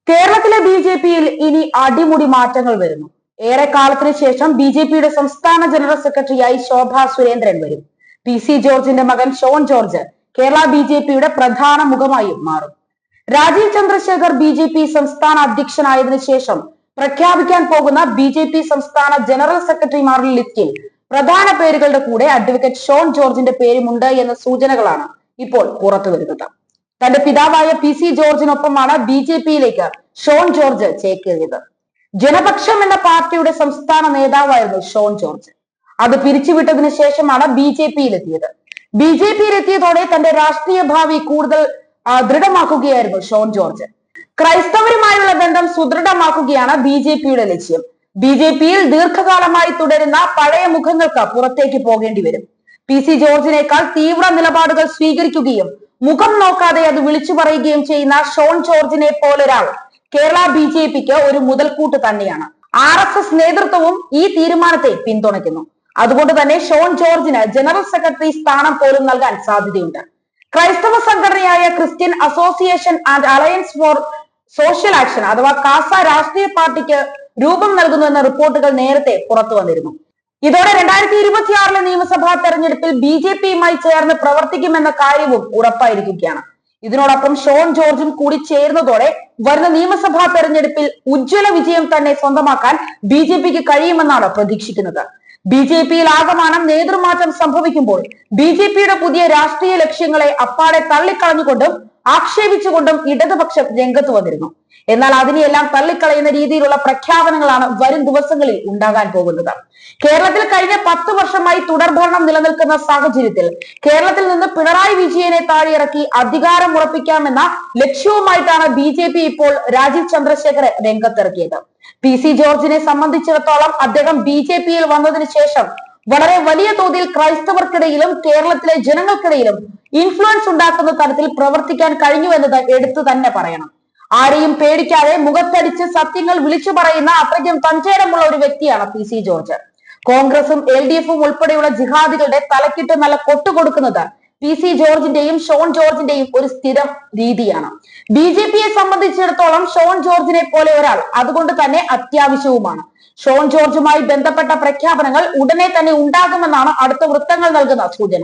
കേരളത്തിലെ B J പിയിൽ ഇനി അടിമുടി മാറ്റങ്ങൾ വരുന്നു. ഏറെക്കാലത്തിന് ശേഷം ബി ജെ പിയുടെ സംസ്ഥാന ജനറൽ സെക്രട്ടറിയായി ശോഭാ സുരേന്ദ്രൻ വരും. പി സി ജോർജിന്റെ മകൻ ഷോൺ ജോർജ് കേരള ബി ജെ പിയുടെ പ്രധാന മുഖമായും മാറും. Rajeev Chandrasekhar B J P സംസ്ഥാന അധ്യക്ഷനായതിനു ശേഷം പ്രഖ്യാപിക്കാൻ പോകുന്ന ബി ജെ പി സംസ്ഥാന ജനറൽ സെക്രട്ടറിമാരുടെ ലിസ്റ്റിൽ പ്രധാന പേരുകളുടെ കൂടെ അഡ്വക്കേറ്റ് ഷോൺ ജോർജിന്റെ പേരുമുണ്ട് എന്ന സൂചനകളാണ് ഇപ്പോൾ പുറത്തു വരുന്നത്. തന്റെ പിതാവായ പി സി ജോർജിനൊപ്പമാണ് ബി ജെ പിയിലേക്ക് ഷോൺ ജോർജ് ചേക്കേറിയത്. ജനപക്ഷം എന്ന പാർട്ടിയുടെ സംസ്ഥാന നേതാവായിരുന്നു ഷോൺ ജോർജ്. അത് പിരിച്ചുവിട്ടതിനു ശേഷമാണ് ബി ജെ പിയിലെത്തിയത്. ബി ജെ പിയിലെത്തിയതോടെ തന്റെ രാഷ്ട്രീയ ഭാവി കൂടുതൽ ദൃഢമാക്കുകയായിരുന്നു ഷോൺ ജോർജ്. ക്രൈസ്തവരുമായുള്ള ബന്ധം സുദൃഢമാക്കുകയാണ് ബി ജെ പിയുടെ ലക്ഷ്യം. ബി ജെ പിയിൽ ദീർഘകാലമായി തുടരുന്ന പഴയ മുഖങ്ങൾക്ക് പുറത്തേക്ക് പോകേണ്ടി വരും. പി സി ജോർജിനേക്കാൾ തീവ്ര നിലപാടുകൾ സ്വീകരിക്കുകയും മുഖം നോക്കാതെ അത് വിളിച്ചു പറയുകയും ചെയ്യുന്ന ഷോൺ ജോർജിനെ പോലൊരാൾ കേരള ബി ജെ പിക്ക് ഒരു മുതൽക്കൂട്ട് തന്നെയാണ്. RSS നേതൃത്വവും ഈ തീരുമാനത്തെ പിന്തുണയ്ക്കുന്നു. അതുകൊണ്ട് തന്നെ ഷോൺ ജോർജിന് ജനറൽ സെക്രട്ടറി സ്ഥാനം പോലും നൽകാൻ സാധ്യതയുണ്ട്. ക്രൈസ്തവ സംഘടനയായ Christian association and alliance for social action അഥവാ കാസ രാഷ്ട്രീയ പാർട്ടിക്ക് രൂപം നൽകുന്നുവെന്ന റിപ്പോർട്ടുകൾ നേരത്തെ പുറത്തു വന്നിരുന്നു. ഇതോടെ 2026 നിയമസഭാ തെരഞ്ഞെടുപ്പിൽ ബി ജെ പിയുമായി ചേർന്ന് പ്രവർത്തിക്കുമെന്ന കാര്യവും ഉറപ്പായിരിക്കുകയാണ്. ഇതിനോടൊപ്പം ഷോൺ ജോർജും കൂടി ചേർന്നതോടെ വരുന്ന നിയമസഭാ തെരഞ്ഞെടുപ്പിൽ ഉജ്ജ്വല വിജയം തന്നെ സ്വന്തമാക്കാൻ ബി ജെ പിക്ക് കഴിയുമെന്നാണ് പ്രതീക്ഷിക്കുന്നത്. ബി ജെ പിയിൽ ആകമാനം നേതൃമാറ്റം സംഭവിക്കുമ്പോൾ ബി ജെ പിയുടെ പുതിയ രാഷ്ട്രീയ ലക്ഷ്യങ്ങളെ അപ്പാടെ തള്ളിക്കളഞ്ഞുകൊണ്ടും ആക്ഷേപിച്ചുകൊണ്ടും ഇടതുപക്ഷം രംഗത്ത് വന്നിരുന്നു. എന്നാൽ അതിനെയെല്ലാം തള്ളിക്കളയുന്ന രീതിയിലുള്ള പ്രഖ്യാപനങ്ങളാണ് വരും ദിവസങ്ങളിൽ ഉണ്ടാകാൻ പോകുന്നത്. കേരളത്തിൽ കഴിഞ്ഞ 10 വർഷമായി തുടർഭരണം നിലനിൽക്കുന്ന സാഹചര്യത്തിൽ കേരളത്തിൽ നിന്ന് പിണറായി വിജയനെ താഴെയിറക്കി അധികാരം ഉറപ്പിക്കാമെന്ന ലക്ഷ്യവുമായിട്ടാണ് ബി ജെ പി ഇപ്പോൾ രാജീവ് ചന്ദ്രശേഖരെ രംഗത്തിറക്കിയത്. പി സി ജോർജിനെ സംബന്ധിച്ചിടത്തോളം അദ്ദേഹം ബി ജെ പിയിൽ വന്നതിന് ശേഷം വളരെ വലിയ തോതിൽ ക്രൈസ്തവർക്കിടയിലും കേരളത്തിലെ ജനങ്ങൾക്കിടയിലും ഇൻഫ്ലുവൻസ് ഉണ്ടാക്കുന്ന തരത്തിൽ പ്രവർത്തിക്കാൻ കഴിഞ്ഞു എന്നത് എടുത്തു തന്നെ പറയണം. ആരെയും പേടിക്കാതെ മുഖത്തടിച്ച് സത്യങ്ങൾ വിളിച്ചു പറയുന്ന അത്രയ്ക്കും തഞ്ചേടമുള്ള ഒരു വ്യക്തിയാണ് പി സി ജോർജ്. കോൺഗ്രസും LDF-ഉം ഉൾപ്പെടെയുള്ള ജിഹാദികളുടെ തലക്കിട്ട് നല്ല കൊട്ടുകൊടുക്കുന്നത് പി സി ജോർജിന്റെയും ഷോൺ ജോർജിന്റെയും ഒരു സ്ഥിരം രീതിയാണ്. ബി ജെ പിയെ സംബന്ധിച്ചിടത്തോളം ഷോൺ ജോർജിനെ പോലെ ഒരാൾ അതുകൊണ്ട് തന്നെ അത്യാവശ്യവുമാണ്. ഷോൺ ജോർജുമായി ബന്ധപ്പെട്ട പ്രഖ്യാപനങ്ങൾ ഉടനെ തന്നെ ഉണ്ടാകുമെന്നാണ് അടുത്ത വൃത്തങ്ങൾ നൽകുന്ന സൂചന.